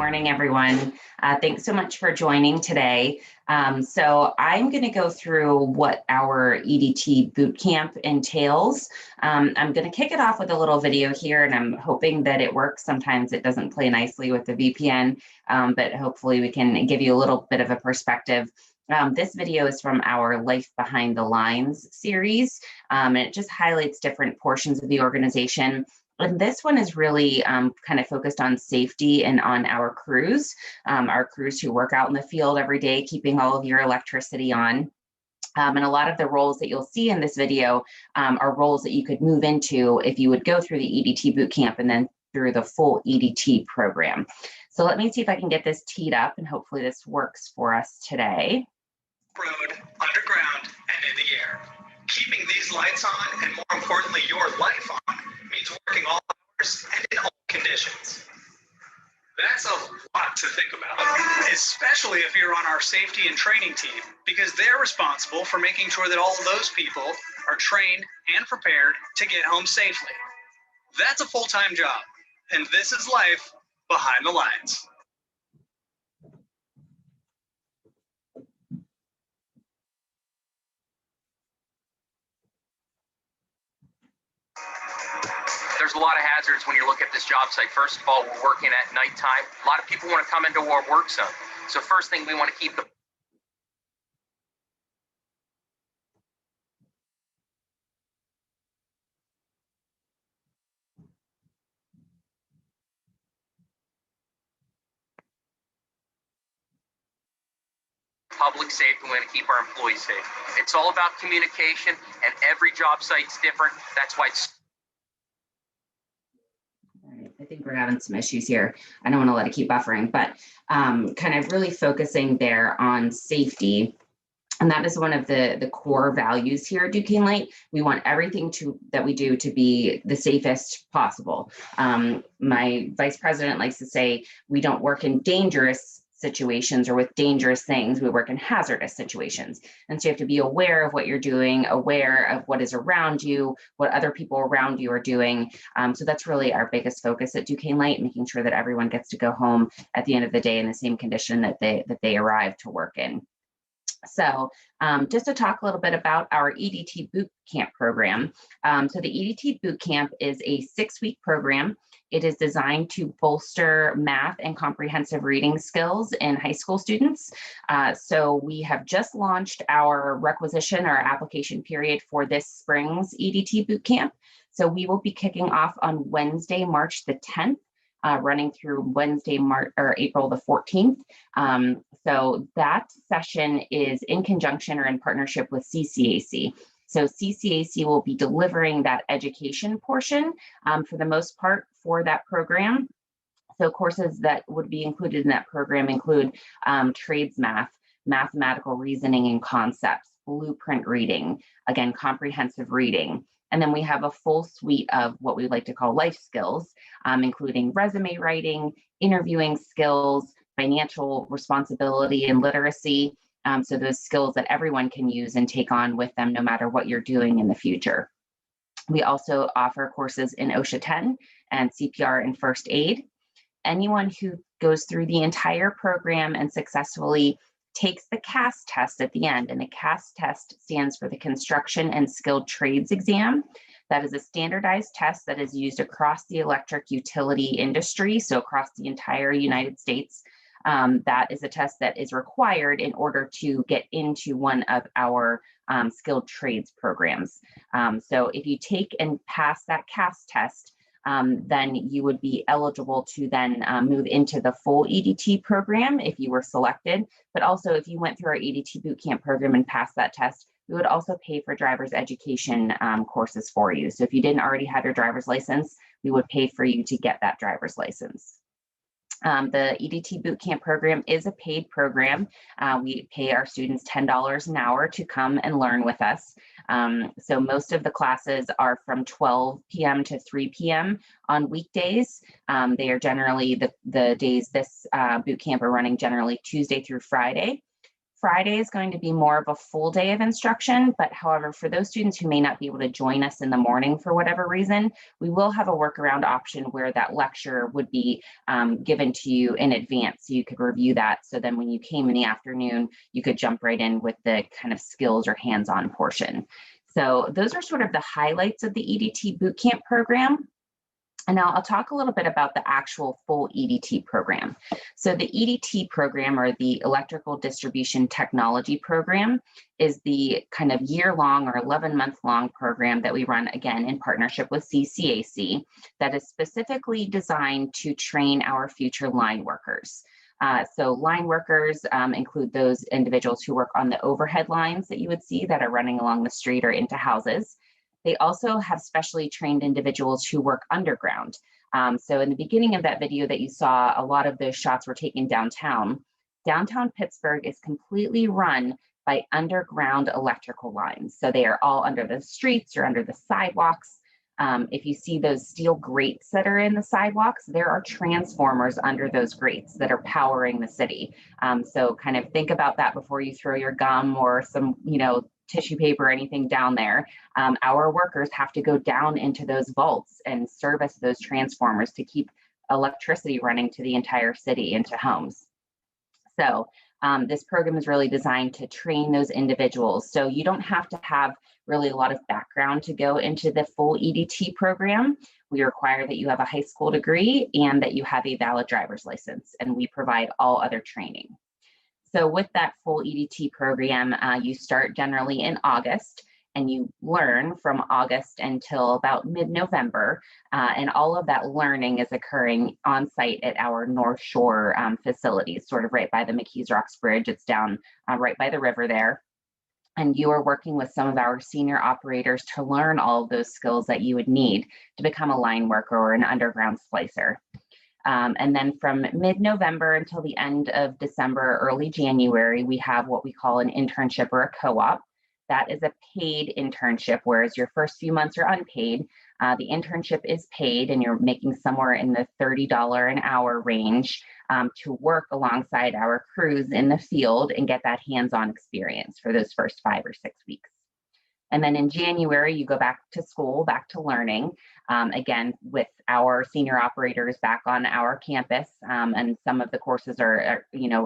morning, everyone. Thanks so much for joining today. So I'm going to go through what our EDT bootcamp entails. I'm going to kick it off with a little video here, and I'm hoping that it works. Sometimes it doesn't play nicely with the VPN, but hopefully we can give you a little bit of a perspective. This video is from our Life Behind the Lines series, and it just highlights different portions of the organization. And this one is really kind of focused on safety and on our crews who work out in the field every day, keeping all of your electricity on. And a lot of the roles that you'll see in this video are roles that you could move into if you would go through the EDT bootcamp and then through the full EDT program. So let me see if I can get this teed up, and hopefully this works for us today. Road, underground, and in the air. Keeping these lights on, and more importantly, your life on, means working all hours and in all conditions. That's a lot to think about, especially if you're on our safety and training team, because they're responsible for making sure that all of those people are trained and prepared to get home safely. That's a full-time job, and this is life behind the lines. There's a lot of hazards when you look at this job site. First of all, we're working at nighttime. A lot of people want to come into our work zone. So first thing, we want to keep the public safe, and we want to keep our employees safe. It's all about communication, and every job site's different. That's why it's I think we're having some issues here. I don't want to let it keep buffering, but kind of really focusing there on safety. And that is one of the core values here at Duquesne Light. We want everything that we do to be the safest possible. My vice president likes to say, we don't work in dangerous situations or with dangerous things, we work in hazardous situations. And so you have to be aware of what you're doing, aware of what is around you, what other people around you are doing. So that's really our biggest focus at Duquesne Light, making sure that everyone gets to go home at the end of the day in the same condition that they arrived to work in. So just to talk a little bit about our EDT Bootcamp program. So the EDT Bootcamp is a 6-week program. It is designed to bolster math and comprehensive reading skills in high school students. So we have just launched our requisition or application period for this spring's EDT Bootcamp. So we will be kicking off on Wednesday, March the 10th. Running through Wednesday, April the 14th. So that session is in conjunction or in partnership with CCAC. So CCAC will be delivering that education portion for the most part for that program. So courses that would be included in that program include trades math, mathematical reasoning and concepts, blueprint reading, again, comprehensive reading. And then we have a full suite of what we like to call life skills, including resume writing, interviewing skills, financial responsibility and literacy. So those skills that everyone can use and take on with them no matter what you're doing in the future. We also offer courses in OSHA 10 and CPR and first aid. Anyone who goes through the entire program and successfully takes the CAS test at the end, and the CAS test stands for the Construction and Skilled Trades Exam. That is a standardized test that is used across the electric utility industry, so across the entire United States. That is a test that is required in order to get into one of our skilled trades programs. So if you take and pass that CAS test, then you would be eligible to then move into the full EDT program if you were selected. But also if you went through our EDT bootcamp program and passed that test, we would also pay for driver's education courses for you. So if you didn't already have your driver's license, we would pay for you to get that driver's license. The EDT Bootcamp program is a paid program. We pay our students $10 an hour to come and learn with us. So most of the classes are from 12 p.m. to 3 p.m. on weekdays. They are generally the days this bootcamp are running generally Tuesday through Friday. Friday is going to be more of a full day of instruction, but however, for those students who may not be able to join us in the morning for whatever reason, we will have a workaround option where that lecture would be given to you in advance so you could review that. So then when you came in the afternoon, you could jump right in with the kind of skills or hands-on portion. So those are sort of the highlights of the EDT bootcamp program. And now I'll talk a little bit about the actual full EDT program. So the EDT program, or the Electrical Distribution Technology program, is the kind of year-long or 11-month-long program that we run, again, in partnership with CCAC, that is specifically designed to train our future line workers. So line workers include those individuals who work on the overhead lines that you would see that are running along the street or into houses. They also have specially trained individuals who work underground. So in the beginning of that video that you saw, a lot of those shots were taken downtown. Downtown Pittsburgh is completely run by underground electrical lines. So they are all under the streets or under the sidewalks. If you see those steel grates that are in the sidewalks, there are transformers under those grates that are powering the city. So kind of think about that before you throw your gum or some, tissue paper or anything down there. Our workers have to go down into those vaults and service those transformers to keep electricity running to the entire city and to homes. So this program is really designed to train those individuals. So you don't have to have really a lot of background to go into the full EDT program. We require that you have a high school degree and that you have a valid driver's license, and we provide all other training. So with that full EDT program, you start generally in August, and you learn from August until about mid-November, and all of that learning is occurring on site at our North Shore facilities, sort of right by the McKees Rocks Bridge. It's down right by the river there. And you are working with some of our senior operators to learn all of those skills that you would need to become a line worker or an underground splicer. And then from mid-November until the end of December, early January, we have what we call an internship or a co-op. That is a paid internship, whereas your first few months are unpaid. The internship is paid, and you're making somewhere in the $30 an hour range to work alongside our crews in the field and get that hands-on experience for those first 5 or 6 weeks. And then in January, you go back to school, back to learning, again, with our senior operators back on our campus. And some of the courses are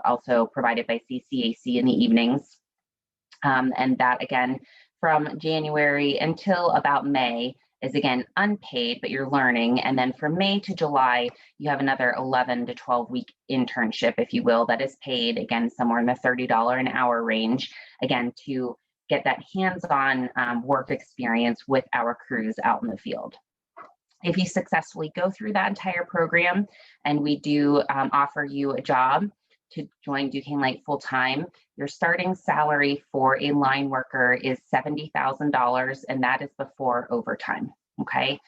also provided by CCAC in the evenings. And that, again, from January until about May is, again, unpaid, but you're learning. And then from May to July, you have another 11 to 12-week internship, if you will, that is paid, again, somewhere in the $30 an hour range, again, to get that hands-on work experience with our crews out in the field. If you successfully go through that entire program, and we do offer you a job to join Duquesne Light full-time, your starting salary for a line worker is $70,000, and that is before overtime, okay?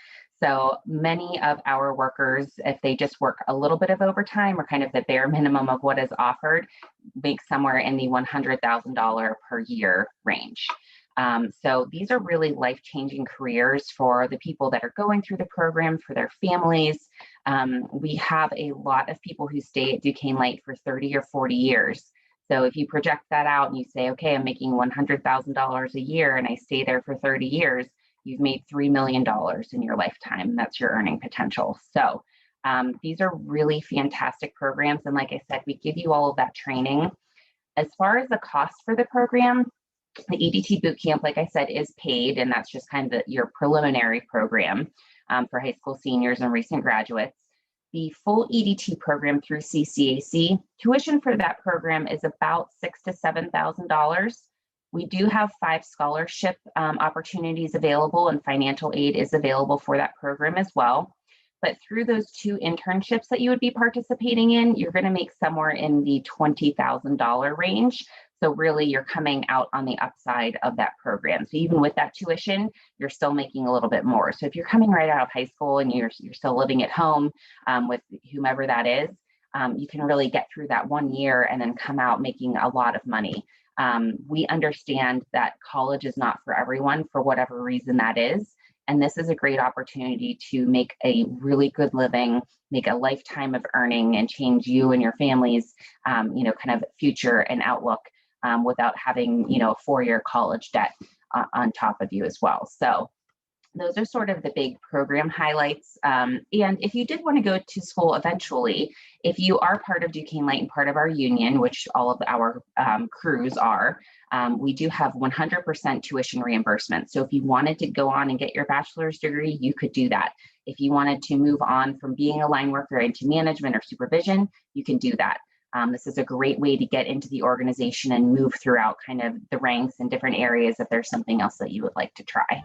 So many of our workers, if they just work a little bit of overtime or kind of the bare minimum of what is offered, make somewhere in the $100,000 per year range. So these are really life-changing careers for the people that are going through the program, for their families. We have a lot of people who stay at Duquesne Light for 30 or 40 years. So if you project that out and you say, okay, I'm making $100,000 a year and I stay there for 30 years, you've made $3 million in your lifetime. That's your earning potential. So these are really fantastic programs. And like I said, we give you all of that training. As far as the cost for the program, the EDT Bootcamp, like I said, is paid, and that's just kind of your preliminary program for high school seniors and recent graduates. The full EDT program through CCAC, tuition for that program is about $6,000 to $7,000. We do have 5 scholarship opportunities available, and financial aid is available for that program as well. But through those 2 internships that you would be participating in, you're going to make somewhere in the $20,000 range. So really, you're coming out on the upside of that program. So even with that tuition, you're still making a little bit more. So if you're coming right out of high school and you're still living at home with whomever that is, you can really get through that 1 year and then come out making a lot of money. We understand that college is not for everyone for whatever reason that is. And this is a great opportunity to make a really good living, make a lifetime of earning, and change you and your family's, kind of future and outlook without having, a 4-year college debt on top of you as well. So those are sort of the big program highlights. And if you did want to go to school eventually, if you are part of Duquesne Light and part of our union, which all of our crews are, we do have 100% tuition reimbursement. So if you wanted to go on and get your bachelor's degree, you could do that. If you wanted to move on from being a line worker into management or supervision, you can do that. This is a great way to get into the organization and move throughout kind of the ranks in different areas if there's something else that you would like to try.